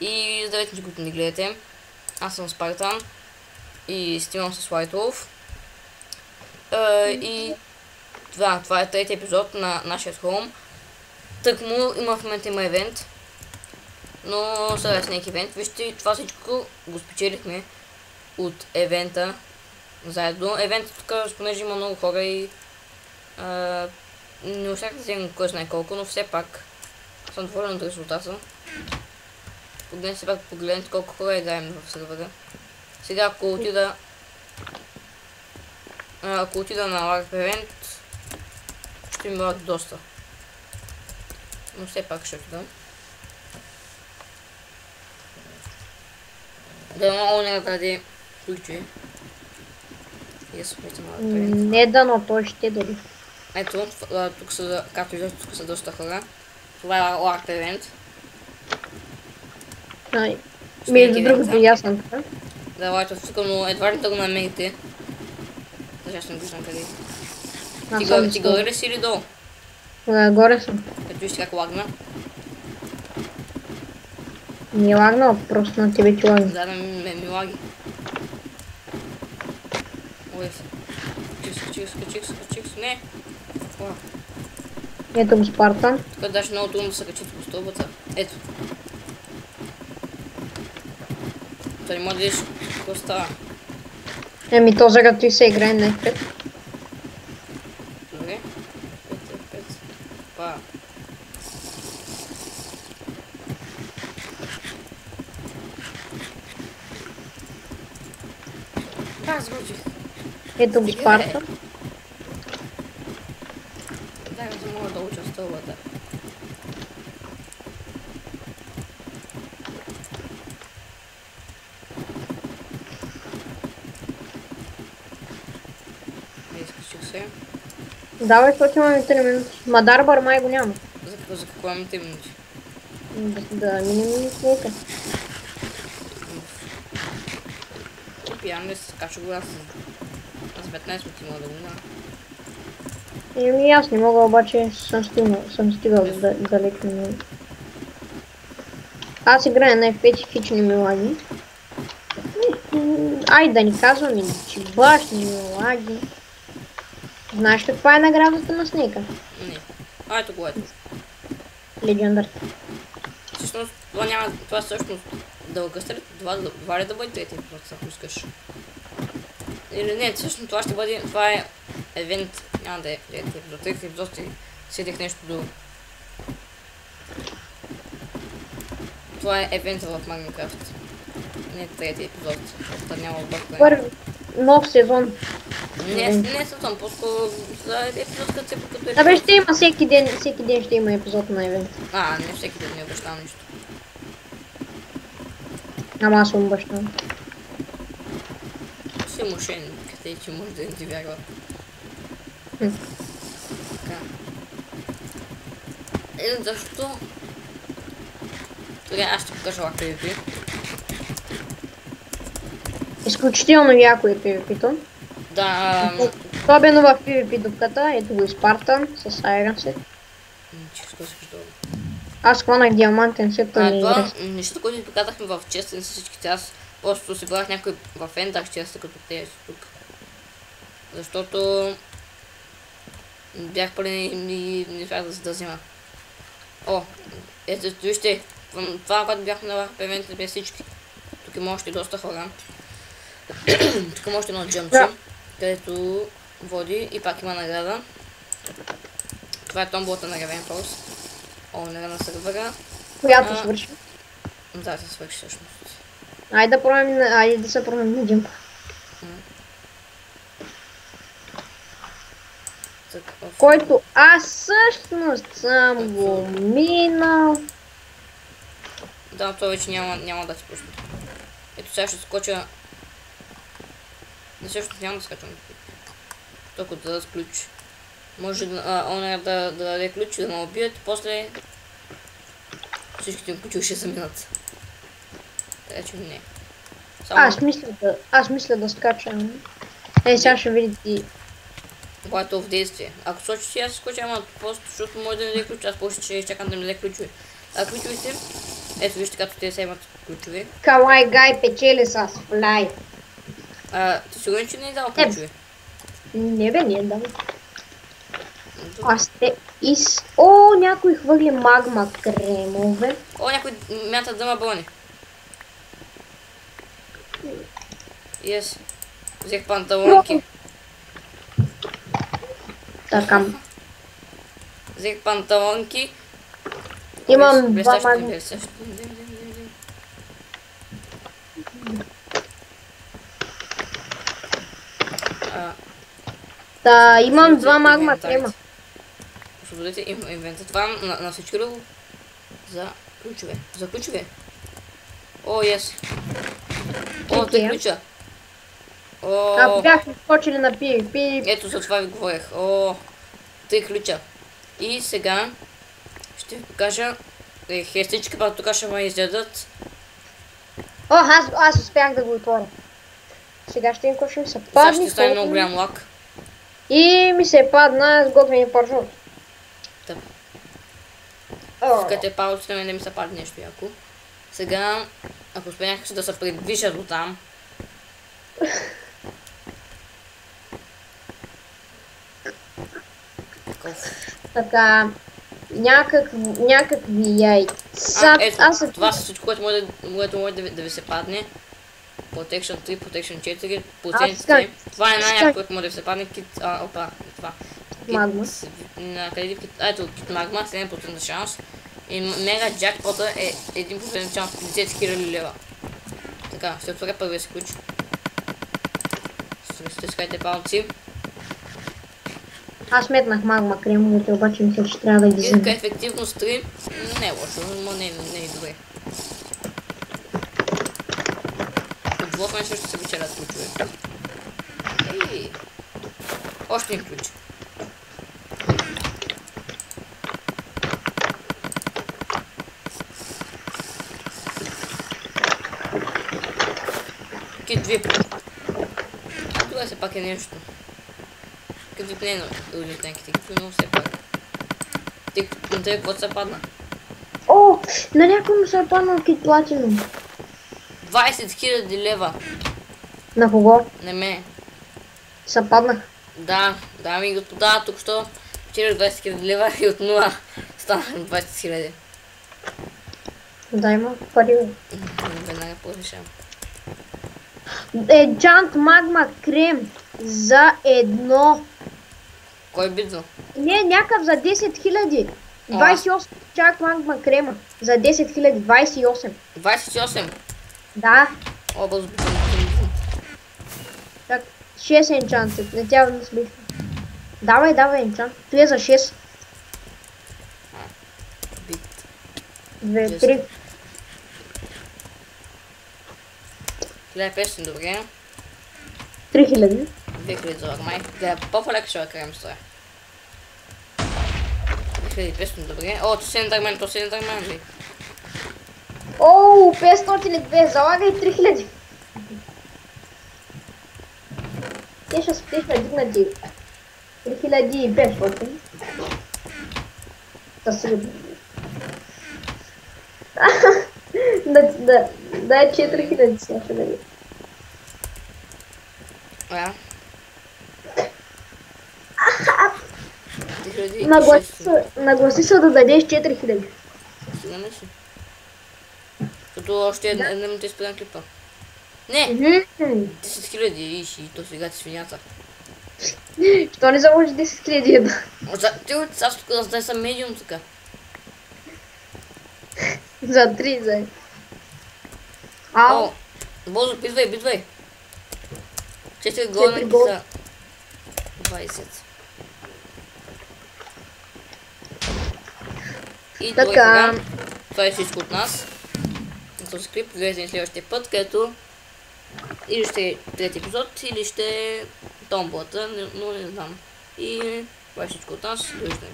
И здравейте, които ни гледате. Аз съм Спартан и снимам с White и това е третия епизод на нашия Home. Тъкмо в момента има евент, но сега е снег евент. Вижте, това всичко го спечелихме от евента заедно. Евентът тук, понеже има много хора и не успях да вземем кой знае колко, но все пак съм доволен от резултата. Погледнете колко хора играем в сервера. Сега ако отида на ларп евент, ще ми бъдат доста. Но все пак ще отида. Да много не даде ключи. Не да, но той ще дори. Ето, тук са, както виждате, тук са доста хора. Това е ларп евент. Между другото и аз съм така. Да, лайто тук, но едва ли да го намерите. Сега ще не виждам къде. Ти горе ли си или долу? Горе съм. Ето вижте как лагна. Не е лагнал, просто на тебе ти лагна. Да, ми лаги. Ой, качих, не. Ето го Спартан. Тук даже много трудно да се качите по стълбата. Ето. Той не може да видиш какво става. Еми то за като и се играе на F5. Добре. 5. Па. Как сгочих? Ето го Спартан. Дай да мога да уча стълбата. Давай, защото имаме 3 минути. Мадарбър май го няма. За какво имаме 3 минути? Да минем снека. Пиян ли се скача го аз с 15 минути мога да го няма. Еми аз не мога, обаче съм стигал далеч на него. Аз играя на F5 и хич не ми лаги. Ай да ни казвам, че баш не ми лаги. Знаеш каква е наградата на снека? Не. Ето го ето. Легендар. Всъщност това всъщност дълга след това ли да бъде третия епизод, ако искаш? Или не, всъщност това е евент, няма да е третия епизод. Третия епизод си седих нещо друго. Това е евента в Майнкрафт. Не третия епизод, защото няма объркване. Първи нов сезон. Не съм по-скоро за епизод като се покато Да бе, ще има всеки ден ще има епизод на евент. Не всеки ден не обещавам нищо. Ама аз съм обещавам. Си мошен, къде че може да не ти вярва. Така. Защо? Тогава аз ще покажа лак PvP. Изключително яко е PvP-то. Да. Особено в PvP дупката, ето го и Спартан с Iron Set. Аз хванах диамантен сет, той не това нещата, които показахме в честен с всичките, аз просто си брах някой в ендър честа като тези тук. Защото бях пълен и не успях да взема. О, ето вижте, това, което бяхме на евента без всички. Тук има още доста хора. Тук има още едно джъмче, където води и пак има награда. Това е томболата на Ravenforce. О, награда на сервера. Която свърши. Да, се свърши всъщност. Айде да се пробваме на джъмпа. Който аз всъщност съм го минал. Да, това вече няма да се пусне. Ето сега ще скоча. Всъщност няма да скачам. Толкова да даде ключ. Може да даде ключ и да ме убият, после всичките им ключи ще заминат. Така че не. Аз мисля да скачам. Сега ще видите. Когато е в действие. Ако скочи, аз скоча, ама просто защото може да не даде ключ, аз после ще чакам да ми даде ключове. А ключовете Ето вижте като те са имат ключове. Калай Гай печели с флай. Ти сигурен, че не е дал ключове? Не бе, не е дал. Аз те О, някой хвърли магма кремове. О, някой мята да ма бони. Yes. Взех панталонки. Така. Взех панталонки. Имам два магма. Блестящи. Та, имам два магма крема. Освободете инвентар. Това на всички ли за ключове? За ключове. О, ес. О, те ключа. Ако бяхме скочили на PvP. Ето за това ви говорех. О, те ключа. И сега ще ви покажа. Хестички пак тук ще ме изядат. О, аз успях да го отворя. Сега ще им кошим се падни. Сега ще стане много голям лак. И ми се падна сготвени паршут. Тъп. Скате палците, да ми се падне нещо яко. Сега, ако успеях да се придвижа до там. Така, някакви яйца. Ето, това са всичко, което може да ви се падне. Protection 3, Protection 4, Protection 3. Това е най-яко, което може да ви се падне. Кит, опа, това. Магма. Ето, кит магма, 7% шанс. И мега джакпота е 1% шанс, 50 000 лева. Така, ще отворя първия си ключ. Стискайте палци. Аз метнах магма кремовете, обаче мисля, че трябва да ги взема. Иска ефективност 3, не е лошо, но не е добре. Отблокване също се печелят ключове. Ей! Още един ключ. Кит вип. Това се пак е нещо. Кит вип не е на танките, но все пак. На тебе какво се падна? О, на някой му се е паднал кит платинум. 20 000 лева. На кого? Не ме. Се паднах. Да, дами и господа, тук що вчерах 20 000 лева и от 0 станах 20 000. Дай ма пари. Веднага повишавам. Джант магма крем за едно. Кой бидва? Не, някакъв за 10 000. 28 чак магма крема. За 10 000, 28. 28? Да. О, бързо. Так, 6 енчантът. Не тя да смисля. Давай енчант. Той е за 6. Бит. 2, 3. 1500, добре. 3000. 2000 за армай. Да, по-полека ще крем стоя. 2500, добре. О, то си ендърмен ли? Оу, 502, залагай 3000. Те ще спешно дигнати 3500. Да си дай 4000 сега ще даде. Нагласи се да дадеш 4000. Сигурно си. Като още една минута изпредам клипа. Не! 10 000 и то сега ти свинята. Що не заложи 10 000? Ти от аз тук да съм медиум тук. За 3, за. О, Бозо, бидвай. 4 голники за 20. И така. Това е всичко от нас. На този клип. Гледайте следващия път, където или ще е трети епизод, или ще е томболата, но не знам. И това е всичко от нас. Довиждане.